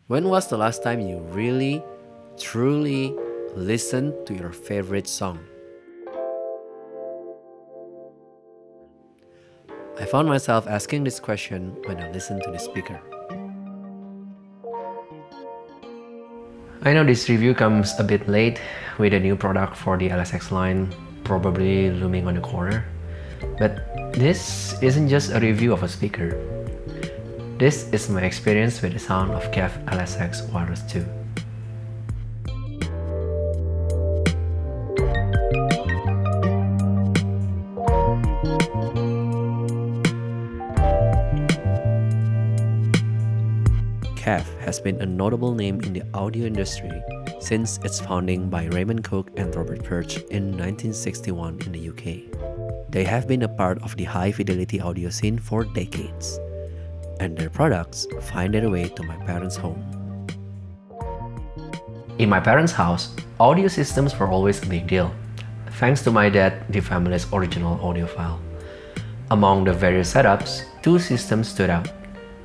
When was the last time you really, truly listened to your favorite song? I found myself asking this question when I listened to the speaker. I know this review comes a bit late with a new product for the LSX line probably looming on the corner. But this isn't just a review of a speaker. This is my experience with the sound of KEF LSX Wireless 2. KEF has been a notable name in the audio industry since its founding by Raymond Cook and Robert Perch in 1961 in the UK. They have been a part of the high-fidelity audio scene for decades, and their products find their way to my parents' home. In my parents' house, audio systems were always a big deal, thanks to my dad, the family's original audiophile. Among the various setups, two systems stood out: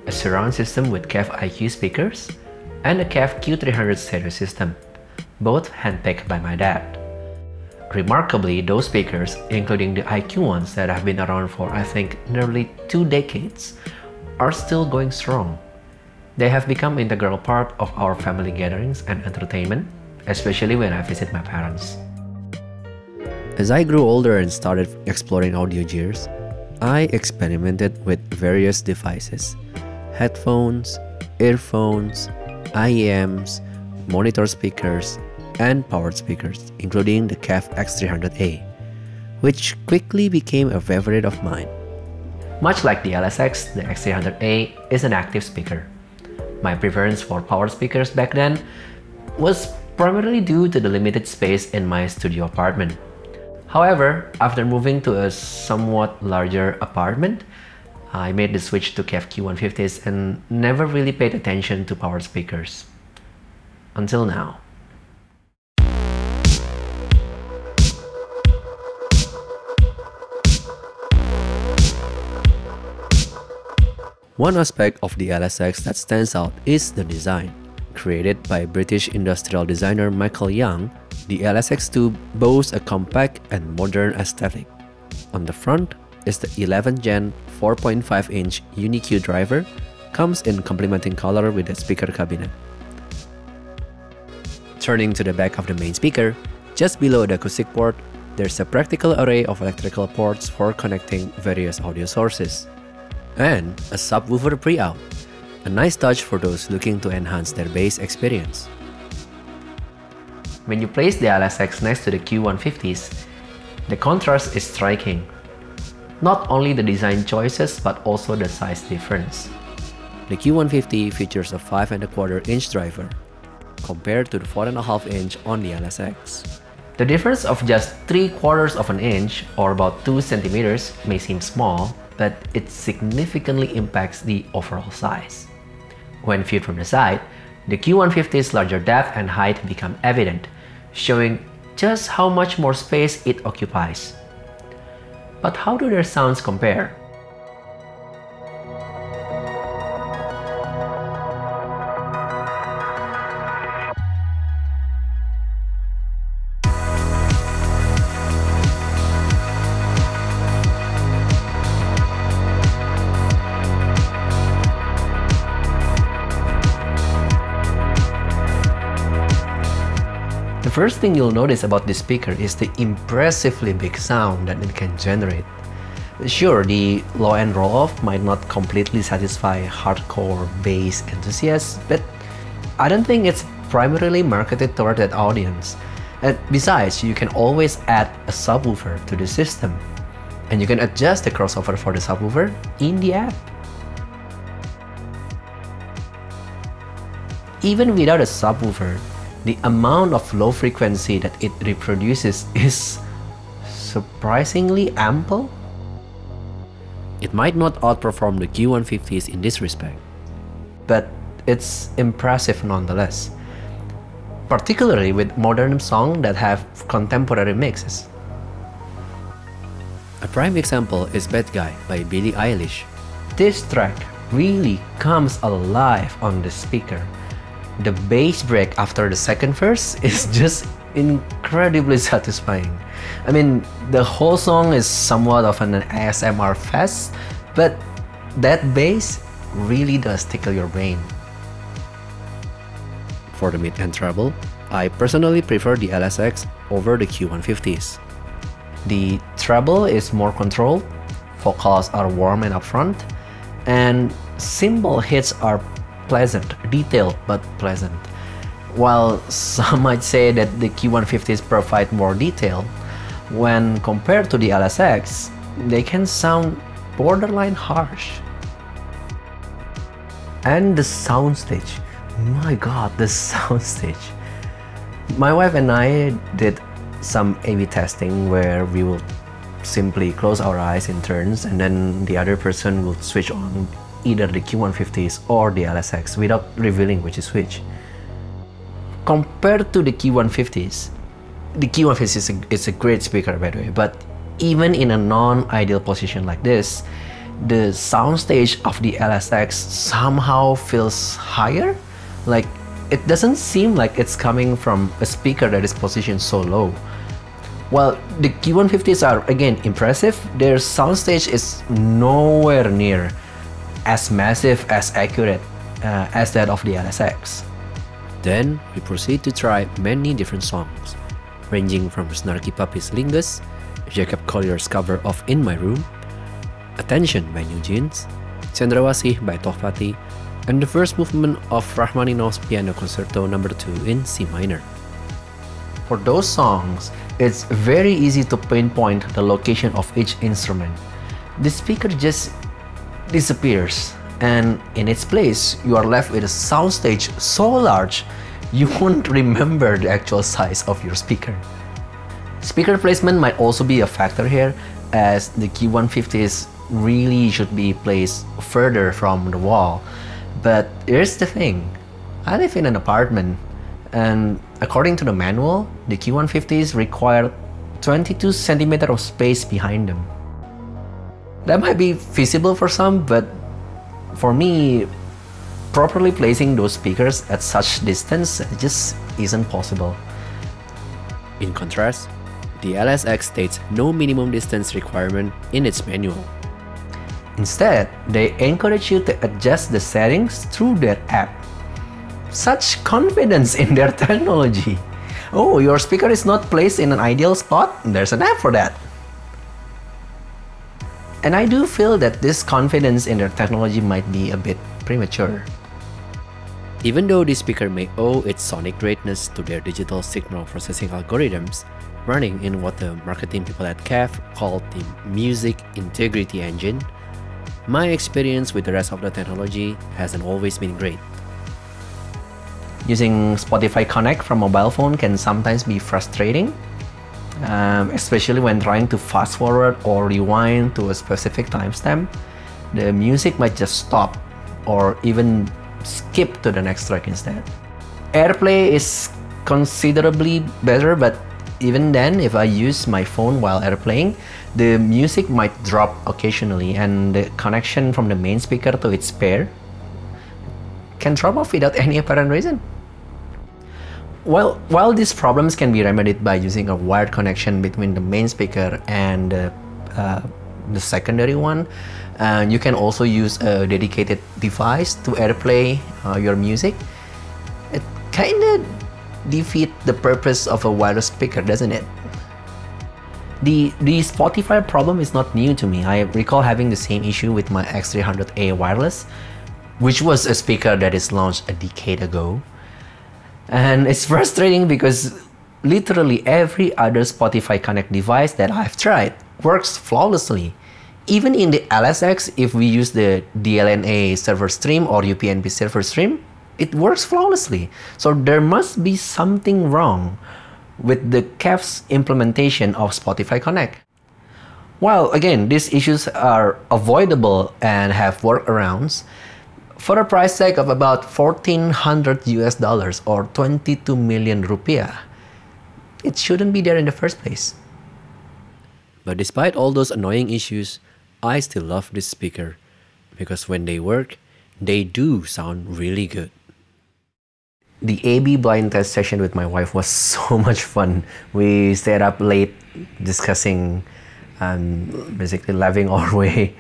a surround system with KEF IQ speakers and a KEF Q300 stereo system, both handpicked by my dad. Remarkably, those speakers, including the IQ ones that have been around for I think nearly 2 decades, are still going strong. They have become an integral part of our family gatherings and entertainment, especially when I visit my parents. As I grew older and started exploring audio gears, I experimented with various devices: headphones, earphones, IEMs, monitor speakers, and powered speakers, including the KEF X300A, which quickly became a favorite of mine. Much like the LSX, the X300A is an active speaker. My preference for powered speakers back then was primarily due to the limited space in my studio apartment. However, after moving to a somewhat larger apartment, I made the switch to KEF Q150s and never really paid attention to powered speakers. Until now. One aspect of the LSX that stands out is the design. Created by British industrial designer Michael Young, the LSX2 boasts a compact and modern aesthetic. On the front is the 11th Gen 4.5-inch UniQ driver, comes in complementing color with the speaker cabinet. Turning to the back of the main speaker, just below the acoustic port, there's a practical array of electrical ports for connecting various audio sources. And a subwoofer pre-out, a nice touch for those looking to enhance their bass experience. When you place the LSX next to the Q150s, the contrast is striking. Not only the design choices, but also the size difference. The Q150 features a 5.25-inch driver, compared to the 4.5-inch on the LSX. The difference of just 3/4 of an inch, or about 2 centimeters, may seem small, but it significantly impacts the overall size. When viewed from the side, the Q150's larger depth and height become evident, showing just how much more space it occupies. But how do their sounds compare? The first thing you'll notice about this speaker is the impressively big sound that it can generate. Sure, the low-end roll-off might not completely satisfy hardcore bass enthusiasts, but I don't think it's primarily marketed toward that audience. And besides, you can always add a subwoofer to the system, and you can adjust the crossover for the subwoofer in the app. Even without a subwoofer, the amount of low frequency that it reproduces is surprisingly ample. It might not outperform the Q150s in this respect, but it's impressive nonetheless, particularly with modern songs that have contemporary mixes. A prime example is Bad Guy by Billie Eilish. This track really comes alive on the speaker, The bass break after the second verse is just incredibly satisfying. I mean, the whole song is somewhat of an ASMR fest, but that bass really does tickle your brain. For the mid and treble, I personally prefer the LSX over the Q150s. The treble is more controlled, vocals are warm and upfront, and cymbal hits are pleasant, detailed but pleasant. While some might say that the Q150s provide more detail, when compared to the LSX, they can sound borderline harsh. And the soundstage, my god, the soundstage. My wife and I did some A/B testing where we will simply close our eyes in turns and then the other person will switch on either the Q150s or the LSX without revealing which is which. Compared to the Q150s, the Q150 is a great speaker by the way, but even in a non-ideal position like this, the soundstage of the LSX somehow feels higher. Like, it doesn't seem like it's coming from a speaker that is positioned so low. While the Q150s are again impressive, their soundstage is nowhere near as massive, as accurate as that of the LSX. Then we proceed to try many different songs, ranging from Snarky Puppy's Lingus, Jacob Collier's cover of In My Room, Attention by New Jeans, Cendrawasih by Tohpati, and the first movement of Rachmaninoff's Piano Concerto No. 2 in C minor. For those songs, it's very easy to pinpoint the location of each instrument. The speaker just disappears, and in its place, you are left with a soundstage so large, you won't remember the actual size of your speaker. Speaker placement might also be a factor here, as the Q150s really should be placed further from the wall. But here's the thing, I live in an apartment, and according to the manual, the Q150s require 22 cm of space behind them. That might be feasible for some, but for me, properly placing those speakers at such distance just isn't possible. In contrast, the LSX states no minimum distance requirement in its manual. Instead, they encourage you to adjust the settings through their app. Such confidence in their technology. Oh, your speaker is not placed in an ideal spot? There's an app for that. And I do feel that this confidence in their technology might be a bit premature. Even though this speaker may owe its sonic greatness to their digital signal processing algorithms, running in what the marketing people at KEF called the Music Integrity Engine, my experience with the rest of the technology hasn't always been great. Using Spotify Connect from mobile phone can sometimes be frustrating, especially when trying to fast forward or rewind to a specific timestamp. The music might just stop or even skip to the next track instead. AirPlay is considerably better, but even then, if I use my phone while AirPlaying, the music might drop occasionally and the connection from the main speaker to its pair can drop off without any apparent reason. While these problems can be remedied by using a wired connection between the main speaker and the secondary one, you can also use a dedicated device to AirPlay your music. It kinda defeats the purpose of a wireless speaker, doesn't it? The Spotify problem is not new to me. I recall having the same issue with my X300A wireless, which was a speaker that is launched a decade ago. And it's frustrating because literally every other Spotify Connect device that I've tried works flawlessly. Even in the LSX, if we use the DLNA server stream or UPnP server stream, it works flawlessly. So there must be something wrong with the KEF's implementation of Spotify Connect. While again, these issues are avoidable and have workarounds, for a price tag of about $1,400 US or 22 million rupiah, it shouldn't be there in the first place. But despite all those annoying issues, I still love this speaker because when they work, they do sound really good. The AB blind test session with my wife was so much fun. We stayed up late discussing and basically laughing our way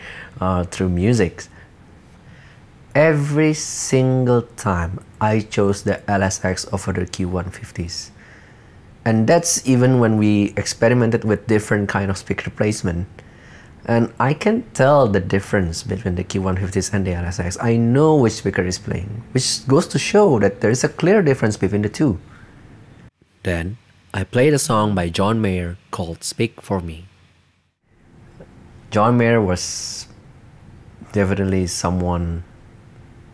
through music. Every single time I chose the LSX over the Q150s. And that's even when we experimented with different kind of speaker placement. And I can tell the difference between the Q150s and the LSX. I know which speaker is playing, which goes to show that there is a clear difference between the two. Then, I played a song by John Mayer called Speak For Me. John Mayer was definitely someone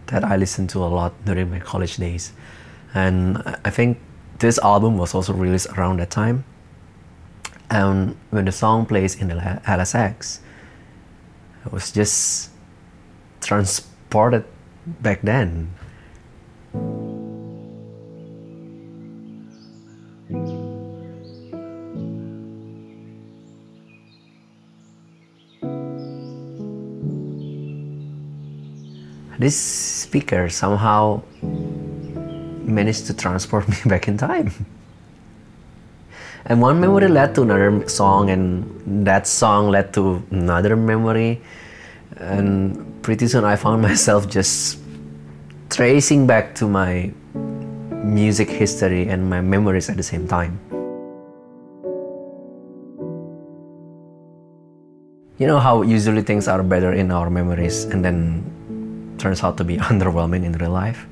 that I listened to a lot during my college days. And I think this album was also released around that time. And when the song plays in the LSX, I was just transported back then. This speaker somehow managed to transport me back in time. And one memory led to another song, and that song led to another memory. And pretty soon I found myself just tracing back to my music history and my memories at the same time. You know how usually things are better in our memories and then turns out to be underwhelming in real life?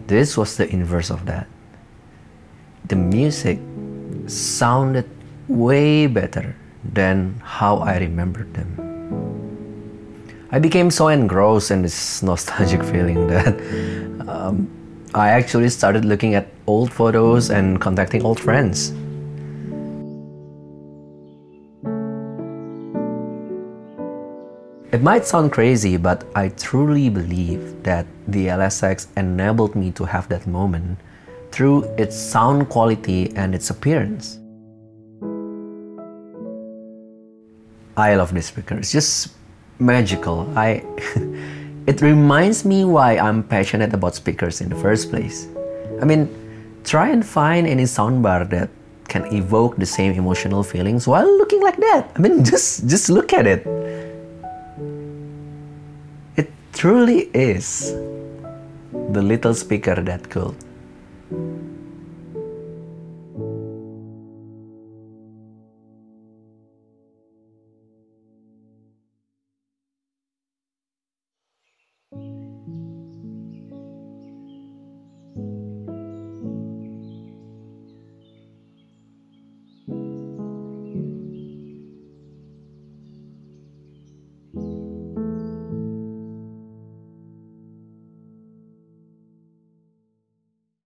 This was the inverse of that. The music sounded way better than how I remembered them. I became so engrossed in this nostalgic feeling that I actually started looking at old photos and contacting old friends. It might sound crazy, but I truly believe that the LSX enabled me to have that moment through its sound quality and its appearance. I love this speaker. It's just magical. It reminds me why I'm passionate about speakers in the first place. I mean, try and find any soundbar that can evoke the same emotional feelings while looking like that. I mean, just look at it. It truly is the little speaker that could.